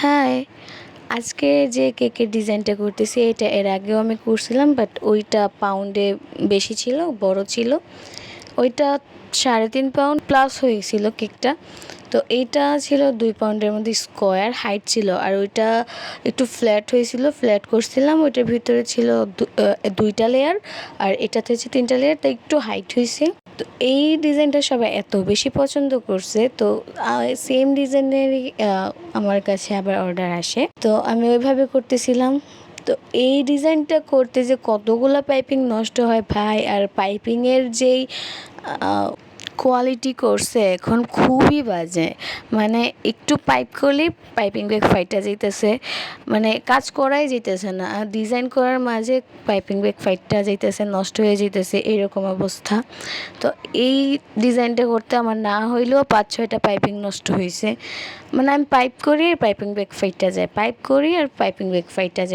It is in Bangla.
হাই! আজকে যে কেকের ডিজাইনটা করতেছি এটা এর আগেও আমি করছিলাম, বাট ওইটা পাউন্ডে বেশি ছিল, বড় ছিল। ওইটা 3.5 পাউন্ড প্লাস হয়েছিল কেকটা। তো এইটা ছিল 2 পাউন্ডের মধ্যে স্কোয়ার হাইট ছিল, আর ওইটা একটু ফ্ল্যাট হয়েছিল, ফ্ল্যাট করছিলাম। ওইটার ভিতরে ছিল 2টা লেয়ার, আর এটাতে হচ্ছে 3টা লেয়ার, তাই একটু হাইট হয়েছে। তো এই ডিজাইনটা সবাই এত বেশি পছন্দ করছে, তো সেম ডিজাইনেরই আমার কাছে আবার অর্ডার আসে। তো আমি ওইভাবে করতেছিলাম। তো এই ডিজাইনটা করতে যে কতগুলো পাইপিং নষ্ট হয় ভাই, আর পাইপিংয়ের যেই কোয়ালিটি করছে এখন খুবই বাজে। মানে একটু পাইপ করলেই পাইপিং ব্যাগ ফাইটা যাইতেছে, মানে কাজ করাই যাইতেছে না, আর ডিজাইন করার মাঝে পাইপিং ব্যাগ ফাইটটা যাইতেছে, নষ্ট হয়ে যাইতেছে, এরকম অবস্থা। তো এই ডিজাইনটা করতে আমার না হইলেও 5-6টা পাইপিং নষ্ট হয়েছে। মানে আমি পাইপ করি আর পাইপিং ব্যাগ ফাইটা যায়, পাইপ করি আর পাইপিং ব্যাগ ফাইটা যায়।